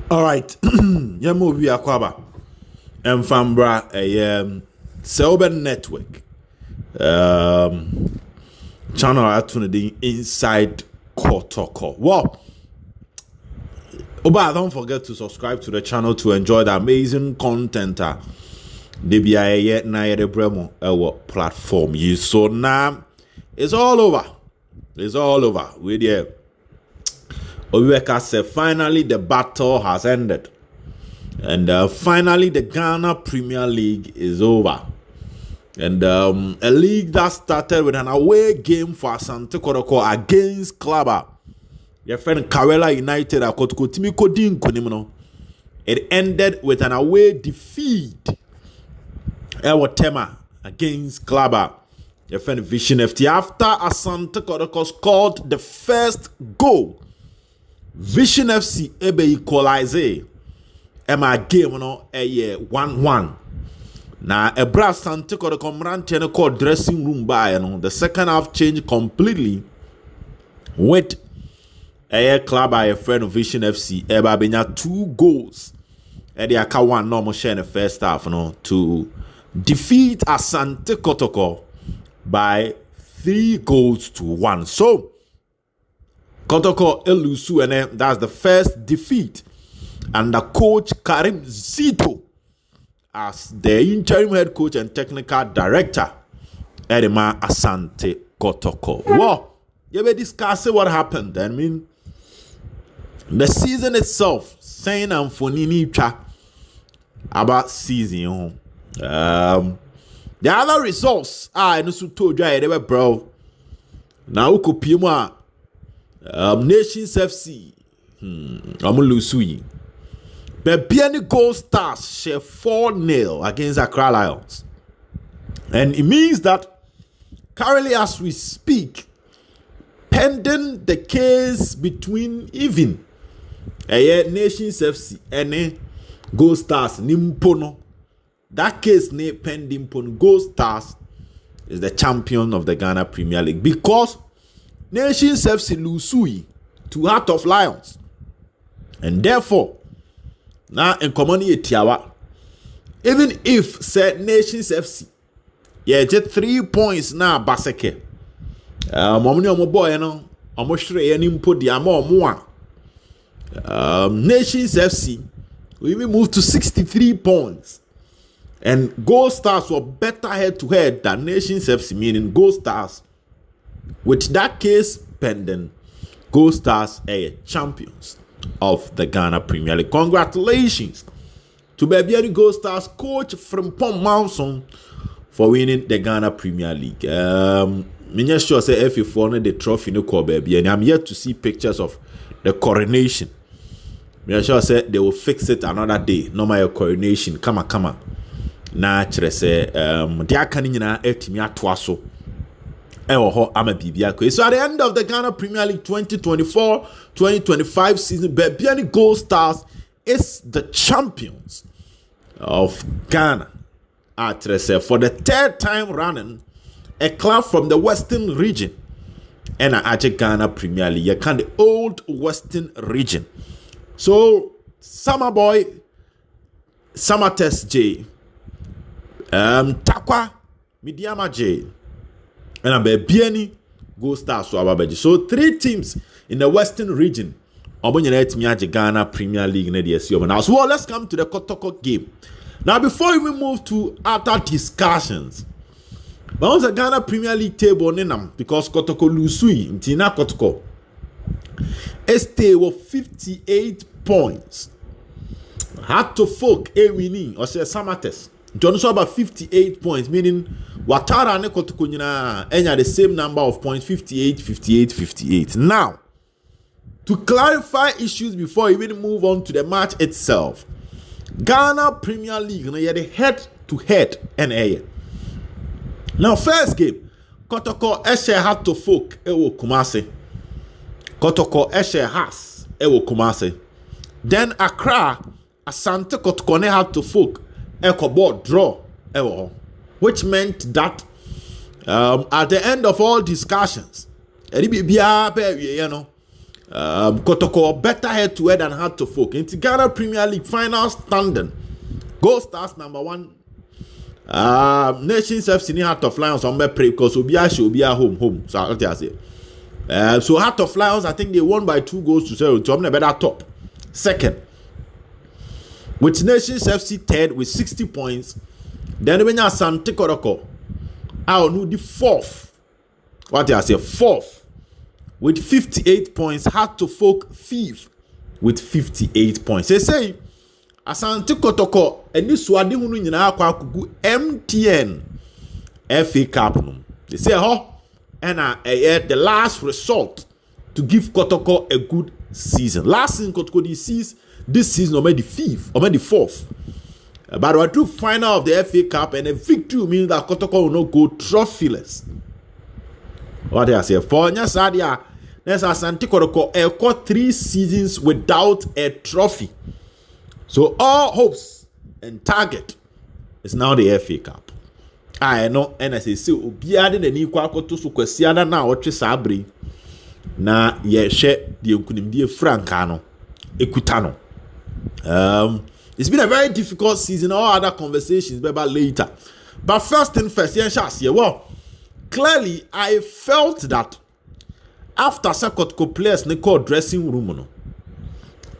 All right. Yamo we akwaba. Mfambra Selber Network. Channel atune inside Kotoko. Well, don't forget to subscribe to the channel to enjoy the amazing content. DBI na yede bremo platform. You so now it's all over. It's all over. We there. Obiweka said finally the battle has ended. And finally the Ghana Premier League is over. And a league that started with an away game for Asante Kotoko against Klaba. Your friend Karela United at Kotoko Timiko Dinko. It ended with an away defeat. Tema against Klaba. Your friend Vision FT. After Asante Kotoko scored the first goal, Vision FC ebe equalize. Emma game 1-1. Now a brass Asante Kotoko mrante called dressing room by the second half changed completely with a club by a friend of Vision FC. Eba benya 2 goals. Edi aka one normal share in the first half to defeat Asante Kotoko by 3-1. So Kotoko elusu and that's the first defeat under coach Karim Zito as the interim head coach and technical director Edema Asante Kotoko. Well, you may discuss what happened. I mean, the season itself, saying and Fonini about season. The other results I know told you they were bro. Now Kupima Nations FC Amulusui. But Biani Gold Stars share 4-0 against Accra Lions. And it means that currently as we speak, pending the case between even Nations FC and Gold Stars Nimpono. That case ne pending pon Gold Stars is the champion of the Ghana Premier League because Nations FC Lusui to Heart of Lions. And therefore, now in common tiawa, even if said Nations FC, just 3 points now baseke. Momni omo boy no, omo shre any mpo di ama omo Nations FC we even move to 63 points. And Gold Stars were better head-to-head than Nations FC, meaning Gold Stars. With that case pending, Gold Stars are champions of the Ghana Premier League. Congratulations to Baby Gold Stars coach Frimpong Manson for winning the Ghana Premier League. I'm sure say if you follow the trophy no call baby, and I'm yet to see pictures of the coronation. I'm sure say they will fix it another day. No my coronation, come. Na chere say dia kan nyina etimi atoa so ho ama bibia ko. So at the end of the Ghana Premier League 2024-2025 season, Babiani Gold Stars is the champions of Ghana. Chere say for the 3rd time running, a club from the Western region and Ghana Premier League, you can the old Western region. So Summer Boy, Summer Test J, Takwa Midiama J and a Babiani Gold Stars so ababeji. So 3 teams in the Western region Ghana Premier League now. So let's come to the Kotoko game. Now before we move to other discussions, but on the Ghana Premier League table because Kotoko Lusui Ntina Kotoko Este with 58 points. Had to folk winning or say Samates. Johnson about 58 points, meaning Watara and Kotoko enya the same number of points, 58. Now, to clarify issues before we even move on to the match itself, Ghana Premier League, you the head-to-head and now first game, Kotoko Eshe had to folk ewo Kumasi. Kotoko Eshe has ewo Kumasi. Then Accra, Asante Kotoko ne had to folk Echo board draw, which meant that at the end of all discussions, Kotoko better head to head than Heart to Folk. Into Ghana Premier League final standing. Gold Stars number 1. Nations FC ni Heart of Lions on my pre because Obia should be at home. So I'll tell you. So Heart of Lions, I think they won by 2 goals to 0. So I'm the better top. Second. With Nations FC third with 60 points. Then when you have Asante Kotoko, I'll know the fourth. What I say? Fourth. With 58 points. Heart to Folk fifth. With 58 points. They say Asante Kotoko and this wadi hunu nyina akwa kugu MTN FA Cup no. They say and the last resort to give Kotoko a good season. Last season Kotoko this season already fifth, already fourth. But we do final of the FA Cup and a victory means that Kotoko will not go trophyless. What I say for Nyasadia, there's Asante Kotoko got 3 seasons without a trophy. So all hopes and target is now the FA Cup. I know, and as I say, Obiade the new Kwakoto so kwesiana na otwe sabri na ye hwe de nkunimdie Frankano ekutano. It's been a very difficult season. All other conversations about later. But first thing first, well, clearly I felt that after Kotoko players in the dressing room,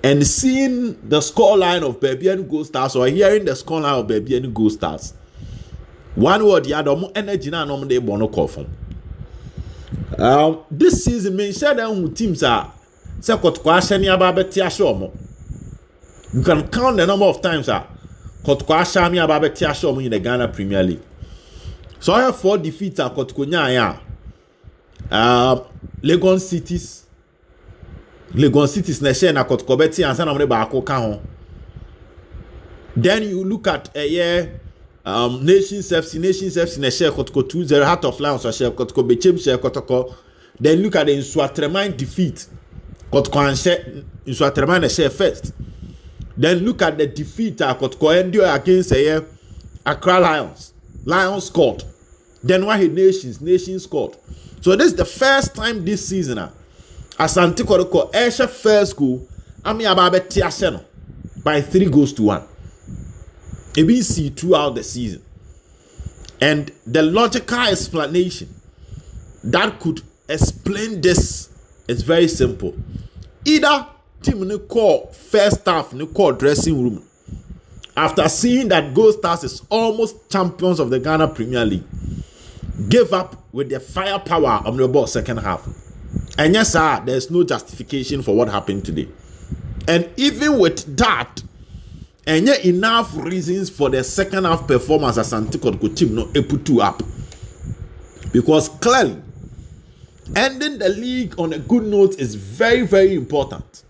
and seeing the scoreline of Baby and Gold Stars or hearing the scoreline of Baby and Gold Stars, one word the other more energy na no dey bono call from. This season, me share them teams are Kotoko ashani ababeti ashomo. You can count the number of times Kotoko ashami ababeti ashomo in the Ghana Premier League. So I have 4 defeats at Kotoko nya. Legon Cities na share na Kotoko beti ansa na mre ba akoka ho. Then you look at Nations FC na share Kotoko 2-0. Heart of Lions share Kotoko Bechem share Kotoko. Then look at the Nswatremain defeat. Kotoko and share Nswatremain na share first. Then look at the defeat Kotoko endure against Accra Lions scored. Then why Nations scored. So this is the first time this season Asante Kotoko Esha first goal Ami Ababeti Aseno by 3-1. ABC throughout the season. And the logical explanation that could explain this is very simple. Either team in call first half in the call dressing room after seeing that Gold Stars is almost champions of the Ghana Premier League gave up with the firepower of the ball second half. And yes, sir, there's no justification for what happened today. And even with that, and yet enough reasons for the second half performance as Asante Kotoko team no put 2 up. Because clearly, ending the league on a good note is very, very important.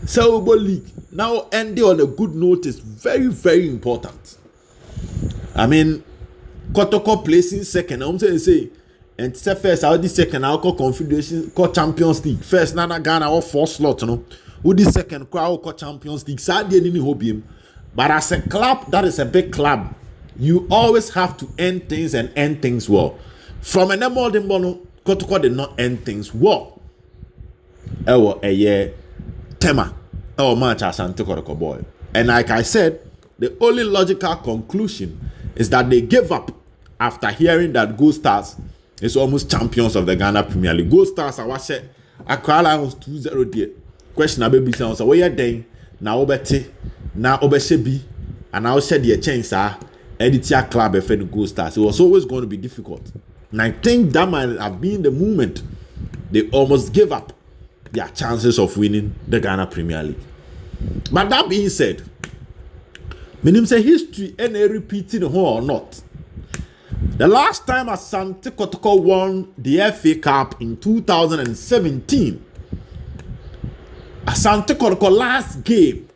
Silver League now ending on a good note is very, very important. I mean, Kotoko placing second. I'm saying, and first, I'll this second. I'll call Confederation, call Champions League. First, Nana Ghana or 4 slot, no. Who this second crowd call Champions League? Sadly, didn't hope him. But as a club, that is a big club. You always have to end things and end things well. From an modern bono, Kotoko did not end things well. A year tema. Match Asante Kotoko boy. And like I said, the only logical conclusion is that they gave up after hearing that Gold Stars is almost champions of the Ghana Premier League. Gold Stars are what Accra Lions 2-0 there. Question about baby sounds where you then now obete now obeshebi and now said the chance editor club FN Gold Stars. It was always going to be difficult. And I think that might have been the moment they almost gave up their chances of winning the Ghana Premier League. But that being said, meaning say history any repeating or not. The last time Asante Kotoko won the FA Cup in 2017, Asante Kotoko last game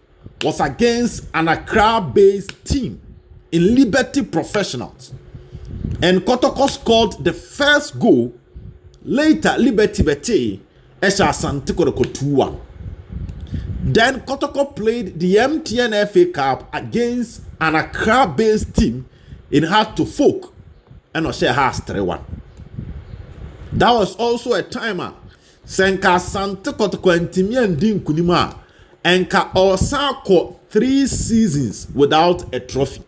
was against an Accra-based team in Liberty Professionals. And Kotoko scored the first goal. Later, Liberty Bete Esha Asante Kotoko 2-1. Then Kotoko played the MTN FA Cup against an Accra-based team in Heart to Folk and Oshe has 3-1. That was also a timer. Senka Asante Kotoko ntimi andi nkunim a enka osako 3 seasons without a trophy.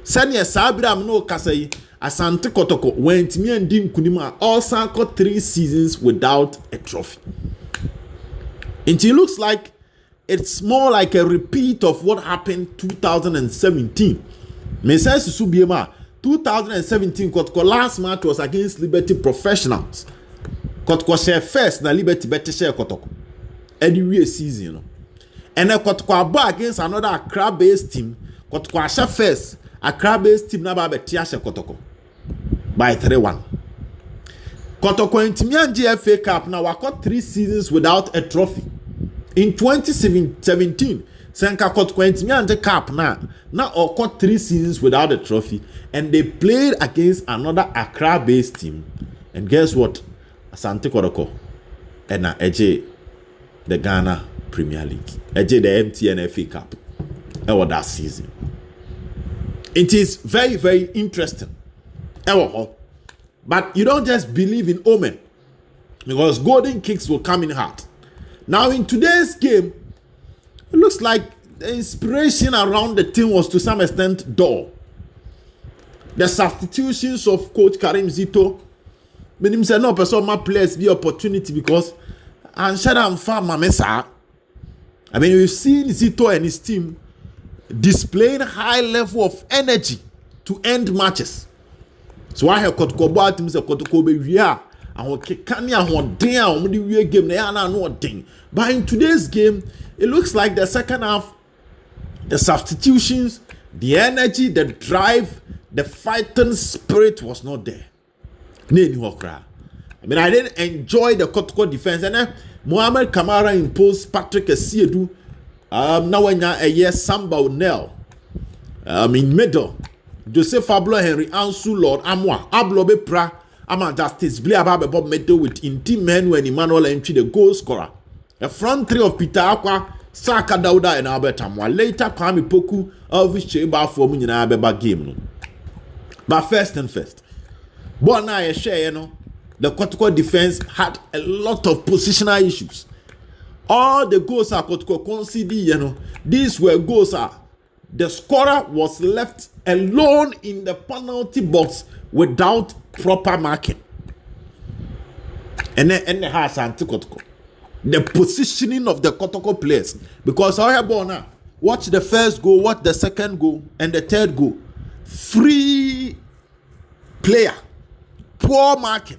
Sanya Sabram no Kasai Asante Kotoko went me and Dim Kunima also got 3 seasons without a trophy. And it looks like it's more like a repeat of what happened 2017. Me says Subiema 2017 Kotoko last match was against Liberty Professionals. Kotoko share first na Liberty better share Kotoko. Anyway season, you know. And then Kotoko abo against another Accra-based team. Kotoko share first. Accra-based team na ba betia Kotoko by 3-1. Kotoko ntimi anje FA Cup now got 3 seasons without a trophy. In 2017, Senka Kotoko ntimi anje Cup now got 3 seasons without a trophy, and they played against another Accra-based team. And guess what? Asante Kotoko and na eje the Ghana Premier League, eje the MTN FA Cup over that season. It is very, very interesting. But you don't just believe in omen, because golden kicks will come in hot. Now in today's game, it looks like the inspiration around the team was to some extent dull. The substitutions of Coach Karim Zito, meaning say no person my players be opportunity because and Shadam Farmer Mesa. I mean, we've seen Zito and his team displaying high level of energy to end matches. So I have Kotoko bought him say Kotoko be wia and we can ya one day on the game na na no thing. But in today's game, it looks like the second half, the substitutions, the energy, the drive, the fighting spirit was not there. I mean, I didn't enjoy the Kotoko defense, and then Mohamed Kamara imposed Patrick Esiedu. Now when a yes Samba Nel in middle Joseph Fablo Henry Ansu Lord Amwa Ablobe Pra Ama Justice Blia Babe Bob middle with Inti Men when Emmanuel entry the goal scorer. The front three of Peter Aqua, Saka Dauda and Albert Amwa. Later Kwame Poku Elvis Cheba for me in Abeba game. But first and first, but now I share, you know, the Kotoko defense had a lot of positional issues. All the goals are Kotoko conceded, you know. These were goals the scorer was left alone in the penalty box without proper marking. And then the has anti-Kotoko. The positioning of the Kotoko players. Because I have now watch the first goal, watch the second goal, and the third goal. Free player, poor marking.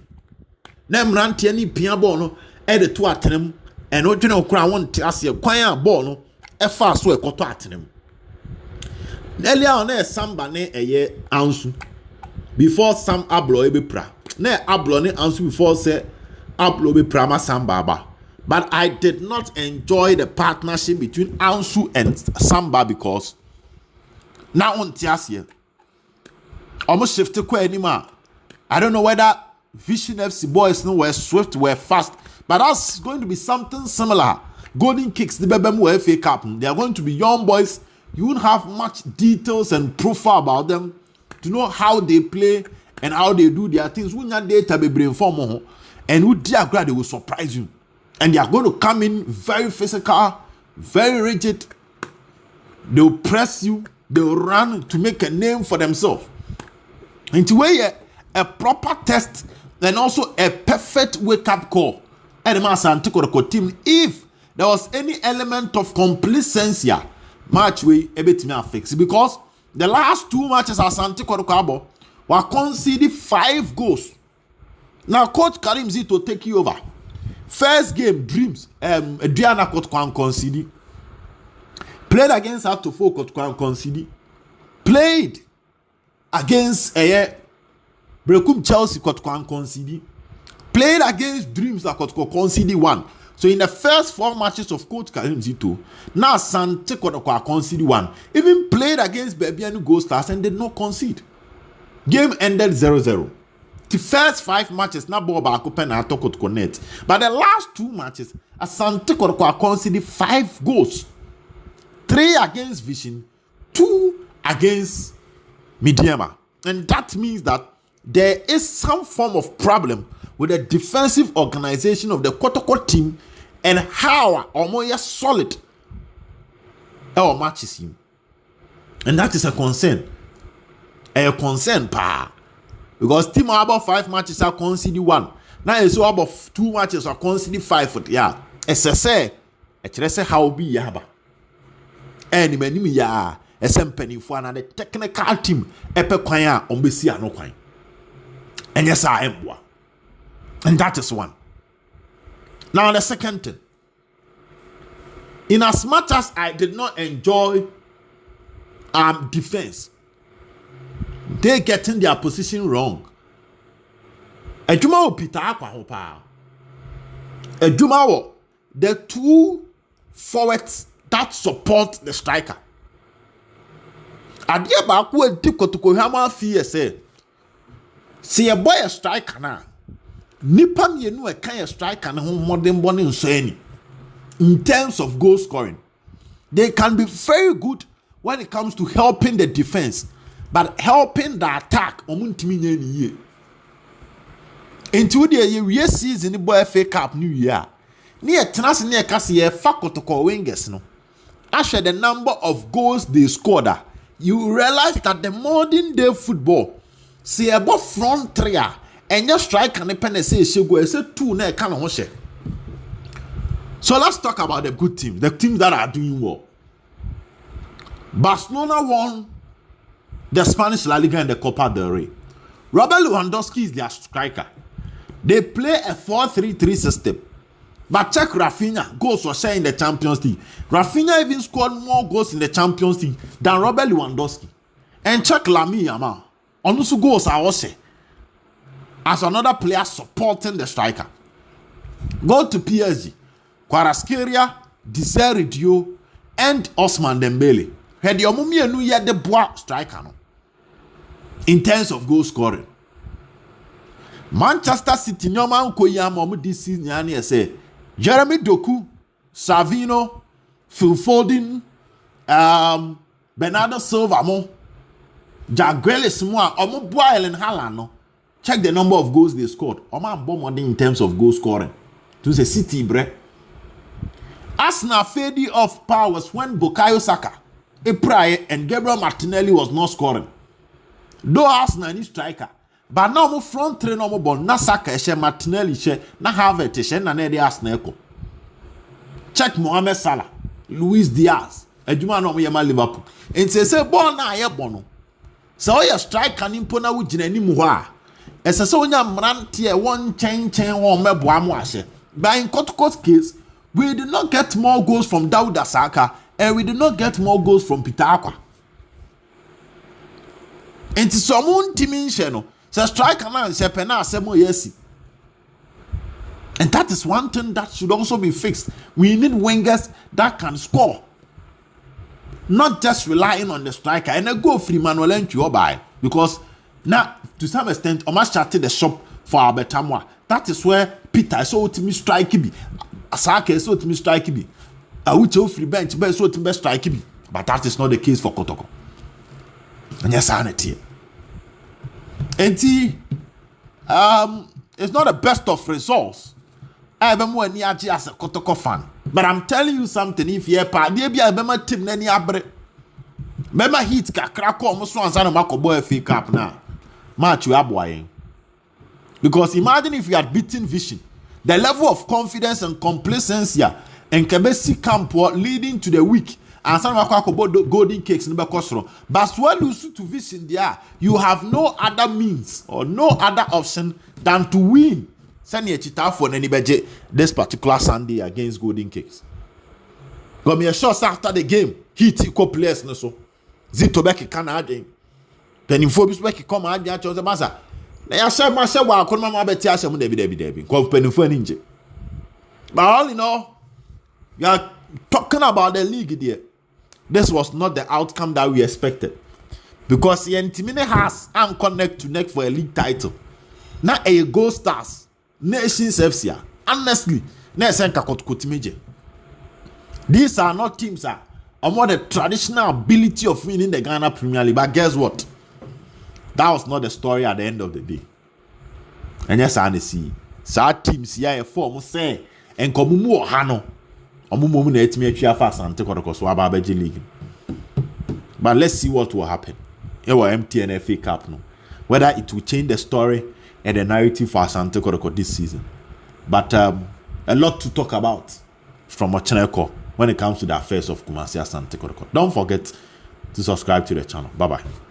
Nem ranti any piano no e the two atenem and what you know crown one tiasia kwan ball no e fa so e koto atenem. Earlier on e Samba ne eye Ansu before Sam Ablo ebe pra. Na Ablo ne Ansu before say Ablo be prama Samba ba. But I did not enjoy the partnership between Ansu and Samba because now on tiasia almost shifted kwa anymore. I don't know whether Vision FC boys no were swift, were fast, but that's going to be something similar. Golden kicks, the Bebemu FA Cup. They are going to be young boys. You won't have much details and profile about them to know how they play and how they do their things. When your data be brain form, and who they will surprise you. And they are going to come in very physical, very rigid. They will press you. They will run to make a name for themselves. And to weigh a proper test and also a perfect wake-up call at the Asante Kotoko team. If there was any element of complacency, match way a bit me fix, because the last 2 matches Asante Kotoko were conceded 5 goals. Now Coach Karim Zito take you over. First game, Dreams, Adriana Kotoko conceded. Played against Atofo Kotoko conceded. Played against Brekum Chelsea Kotoko conceded. Played against Dreams that Kotoko conceded 1. So in the first 4 matches of Coach Karim Zito, now Asante Kotoko conceded 1. Even played against Bebianu Gold Stars and did not concede. Game ended 0-0. The first 5 matches, now ball back open and Kotoko net. But the last 2 matches, Asante Kotoko conceded 5 goals. 3 against Vision, 2 against Midiama. And that means that there is some form of problem with the defensive organization of the Kotoko team and how omoya solid our matches him. And that is a concern. A concern, pa. Because team about 5 matches are conceded 1. Now it's about 2 matches are conceded 5. Yeah. SSA. Say how be yaba. Any many ya. Penny for another technical team. Epe kwanya ombesi ano kwanya. And yes, I am one. And that is one. Now the second thing. In as much as I did not enjoy defense, they getting their position wrong. Ejuma wo Peter Akwa ho pa. Ejuma wo the 2 forwards that support the striker. Adia ba ku enti Kotoko hama fi say. See a boy a striker na. Nipa mienu e kan a striker na ho modern born nso ani. In terms of goal scoring, they can be very good when it comes to helping the defense, but helping the attack omuntimi nya ni ye. Into the year season the boy FA Cup New Year. Near tenase near kasi fa Kotoko wingers no. After the number of goals they scored, you realize that the modern day football see about front 3 and your striker ne pen say she go say 2 na kan ho she. So let's talk about the good teams, the teams that are doing well. Barcelona won the Spanish La Liga and the Copa del Rey. Robert Lewandowski is their striker. They play a 4-3-3 system. But check Rafinha, goals were shared in the Champions League. Rafinha even scored more goals in the Champions League than Robert Lewandowski. And check Lamine Yamal. Also goals are also as another player supporting the striker. Go to PSG. Kvaratskhelia, Desire Dio, and Osman Dembele. Had your mummy and you the boy striker no? In terms of goal scoring. Manchester City, no man koyam this season say Jeremy Doku, Savino, Phil Foden, Bernardo Silva, Jack Grealish, Omo Boyle and Haaland no. Check the number of goals they scored. Omo bomb in terms of goal scoring. To the City, bre. Arsenal faded off powers when Bukayo Saka, Epraye, and Gabriel Martinelli was not scoring. Though Arsenal is striker, but now mo front 3 no mo ball na Saka she Martinelli she na Havertz she na na dey Arsenal ko. Check Mohamed Salah, Luis Diaz, adwuma no mo yema Liverpool. And say ball na aye ball no. So your striker ni mpo na wo gina ni mu ho a. Ese se onya mrante e won chen won meboa mo ahye. But in Kotoko's case, we did not get more goals from Dauda Saka and we did not get more goals from Peter Akwa. And to someone teaming no, so striker man se pena asemo yesi. And that is one thing that should also be fixed. We need wingers that can score. Not just relying on the striker. And I go free Manuel Entry by because now to some extent I must start the shop for Albert Amwa. That is where Peter so to me strike be. Asake so to me strike be. Awucho free bench be so to me strike be. But that is not the case for Kotoko. And yes, sanity. And it's not the best of results. I am more niaji as a Kotoko fan. But I'm telling you something, if you are maybe I remember team nani abre. Remember hit ka crack almost once and Marco Boy FA Cup now. Match you are. Because imagine if you had beaten Vision, the level of confidence and complacency and Kebesi camp leading to the week and some golden cakes in the Kosro. But when you lose to Vision there, you have no other means or no other option than to win. Send a chita for anybody this particular Sunday against Golden Cakes. Got me a shot after the game. Hit equal players no so. Zito Becky can add in. Then in Phobos Becky come add the chose massa. I said myself, I couldn't remember Tiasha Debbie. Called Penny for Ninja. But all in all, you are talking about the league there. This was not the outcome that we expected. Because the Intimine has and connect to neck for a league title. Now a Gold Stars. Nations FC. Honestly, these are not teams are more the traditional ability of winning the Ghana Premier League. But guess what? That was not the story at the end of the day. And yes, I see. Sad teams here form say and Komumu or Hano. Omumu na etimi atwa fast and take Kotoko so aba beji league. But let's see what will happen. Here were MTN FA Cup no. Whether it will change the story and the narrative for Asante Kotoko this season. But a lot to talk about from Ocheneko when it comes to the affairs of Kumasi Asante Kotoko. Don't forget to subscribe to the channel. Bye bye.